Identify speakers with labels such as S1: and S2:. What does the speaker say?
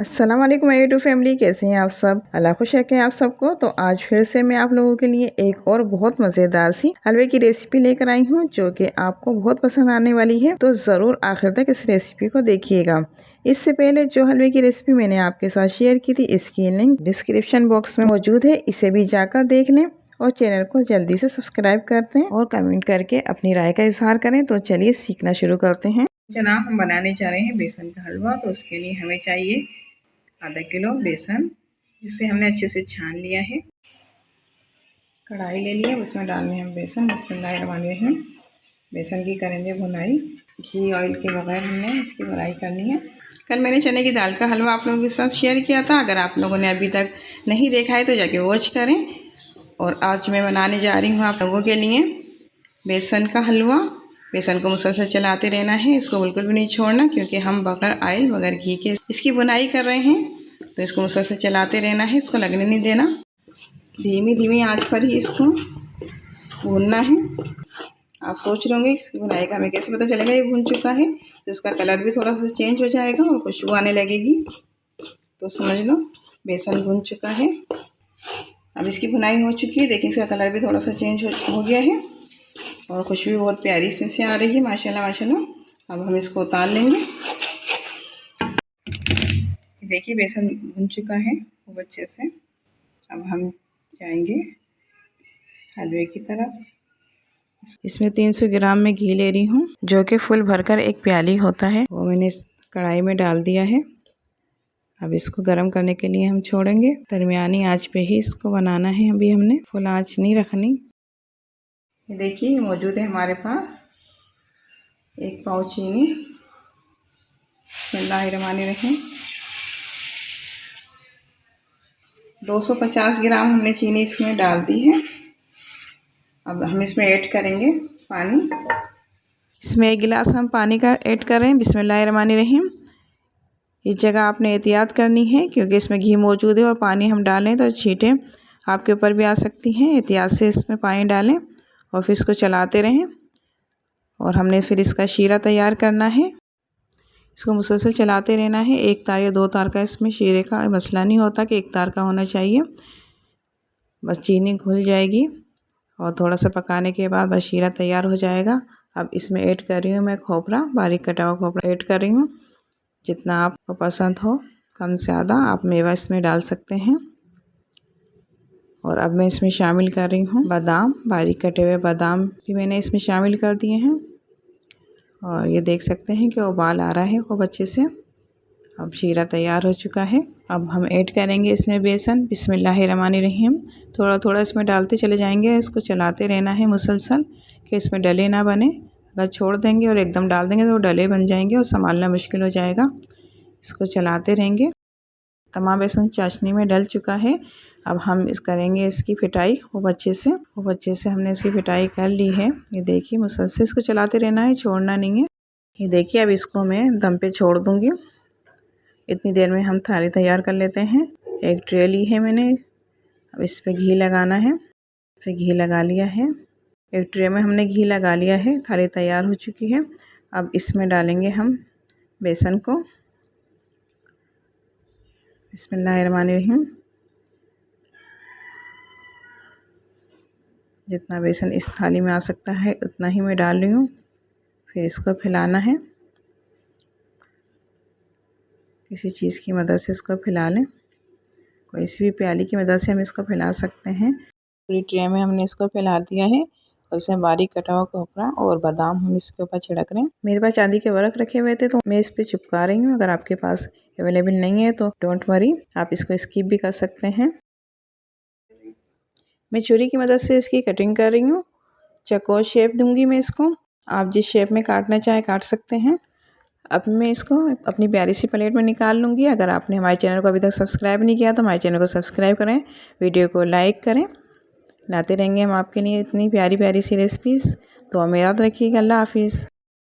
S1: अस्सलाम वालेकुम my YouTube family, कैसे हैं आप सब। अल्लाह खुश रखें आप सबको। तो आज फिर से मैं आप लोगों के लिए एक और बहुत मज़ेदार सी हलवे की रेसिपी लेकर आई हूँ, जो कि आपको बहुत पसंद आने वाली है। तो ज़रूर आखिर तक इस रेसिपी को देखिएगा। इससे पहले जो हलवे की रेसिपी मैंने आपके साथ शेयर की थी, इसकी लिंक डिस्क्रिप्शन बॉक्स में मौजूद है, इसे भी जाकर देख लें और चैनल को जल्दी से सब्सक्राइब कर दें और कमेंट करके अपनी राय का इजहार करें। तो चलिए सीखना शुरू करते हैं। जनाब, हम बनाने जा रहे हैं बेसन का हलवा। तो उसके लिए हमें चाहिए आधा किलो बेसन, जिसे हमने अच्छे से छान लिया है। कढ़ाई ले लिया, उसमें डालने हम बेसन। बिस्मिल्लाहिर्रहमानिर्रहीम। बेसन की करेंगे भुनाई। घी ऑयल के बगैर हमने इसकी भुनाई करनी है। कल मैंने चने की दाल का हलवा आप लोगों के साथ शेयर किया था। अगर आप लोगों ने अभी तक नहीं देखा है तो जाके वॉच करें। और आज मैं बनाने जा रही हूँ आप लोगों के लिए बेसन का हलवा। बेसन को मुसलसल चलाते रहना है, इसको बिल्कुल भी नहीं छोड़ना, क्योंकि हम बगैर ऑयल बगैर घी के इसकी बुनाई कर रहे हैं। तो इसको मुसलसल चलाते रहना है, इसको लगने नहीं देना। धीमी धीमी आंच पर ही इसको भूनना है। आप सोच रहे होंगे इसकी बुनाई का हमें कैसे पता चलेगा ये भून चुका है। तो इसका कलर भी थोड़ा सा चेंज हो जाएगा और खुशबू आने लगेगी। तो समझ लो बेसन भून चुका है। अब इसकी बुनाई हो चुकी है। देखिए इसका कलर भी थोड़ा सा चेंज हो गया है और खुशबू बहुत प्यारी इसमें से आ रही है, माशाल्लाह माशाल्लाह। अब हम इसको उतार लेंगे। देखिए बेसन भुन चुका है खूब अच्छे से। अब हम जाएंगे हलवे की तरफ। इसमें 300 ग्राम में घी ले रही हूँ, जो कि फुल भरकर एक प्याली होता है, वो मैंने इस कढ़ाई में डाल दिया है। अब इसको गर्म करने के लिए हम छोड़ेंगे। दरमियानी आंच पे ही इसको बनाना है, अभी हमने फुल आंच नहीं रखनी। ये देखिए मौजूद है हमारे पास 1 पाव चीनी। बिस्मिल्लाहिर्रहमानिर्रहीम। 250 ग्राम हमने चीनी इसमें डाल दी है। अब हम इसमें ऐड करेंगे पानी। इसमें 1 गिलास हम पानी का ऐड कर रहे हैं। बिस्मिल्लाहिर्रहमानिर्रहीम। इस जगह आपने एहतियात करनी है, क्योंकि इसमें घी मौजूद है और पानी हम डालें तो छींटें आपके ऊपर भी आ सकती हैं। एहतियात से इसमें पानी डालें और फिर इसको चलाते रहें। और हमने फिर इसका शीरा तैयार करना है। इसको मुसलसल चलाते रहना है। 1 तार या 2 तार का इसमें शीरे का मसला नहीं होता कि 1 तार का होना चाहिए। बस चीनी घुल जाएगी और थोड़ा सा पकाने के बाद बस शीरा तैयार हो जाएगा। अब इसमें ऐड कर रही हूँ मैं खोपरा, बारीक कटा हुआ खोपरा ऐड कर रही हूँ। जितना आपको पसंद हो, कम ज़्यादा आप मेवा इसमें डाल सकते हैं। और अब मैं इसमें शामिल कर रही हूँ बादाम, बारीक कटे हुए बादाम भी मैंने इसमें शामिल कर दिए हैं। और ये देख सकते हैं कि उबाल आ रहा है खूब अच्छे से। अब शीरा तैयार हो चुका है। अब हम ऐड करेंगे इसमें बेसन। बिस्मिल्लाहिर्रहमानिर्रहीम। थोड़ा थोड़ा इसमें डालते चले जाएंगे। इसको चलाते रहना है मुसलसल, कि इसमें डले ना बने। अगर छोड़ देंगे और एकदम डाल देंगे तो डले बन जाएंगे और संभालना मुश्किल हो जाएगा। इसको चलाते रहेंगे। तमाम बेसन चाशनी में डल चुका है। अब हम करेंगे इसकी फिटाई खूब अच्छे से हमने इसकी फिटाई कर ली है। ये देखिए मुसलसल इसको चलाते रहना है, छोड़ना नहीं है। ये देखिए अब इसको मैं दम पे छोड़ दूँगी। इतनी देर में हम थाली तैयार कर लेते हैं। एक ट्रे ली है मैंने। अब इस पे घी लगाना है। फिर घी लगा लिया है। एक ट्रे में हमने घी लगा लिया है। थाली तैयार हो चुकी है। अब इसमें डालेंगे हम बेसन को। बिस्मिल्लाहिर्रहमानिर्रहीम। जितना बेसन इस थाली में आ सकता है उतना ही मैं डाल रही हूँ। फिर इसको फैलाना है। किसी चीज़ की मदद से इसको फैला लें। कोई सी भी प्याली की मदद से हम इसको फैला सकते हैं। पूरी ट्रे में हमने इसको फैला दिया है और इसमें बारीक कटा हुआ खोपरा और बादाम हम इसके ऊपर छिड़क रहे हैं। मेरे पास चांदी के वर्क रखे हुए थे तो मैं इस पे चिपका रही हूँ। अगर आपके पास अवेलेबल नहीं है तो डोंट वरी, आप इसको स्किप भी कर सकते हैं। मैं छुरी की मदद से इसकी कटिंग कर रही हूँ। चौकोर शेप दूंगी मैं इसको। आप जिस शेप में काटना चाहें काट सकते हैं। अब मैं इसको अपनी प्यारी सी प्लेट में निकाल लूँगी। अगर आपने हमारे चैनल को अभी तक सब्सक्राइब नहीं किया तो हमारे चैनल को सब्सक्राइब करें, वीडियो को लाइक करें। लाते रहेंगे हम आपके लिए इतनी प्यारी प्यारी सी रेसिपीज़। तो हमें याद रखिएगा। अल्लाह हाफिज़।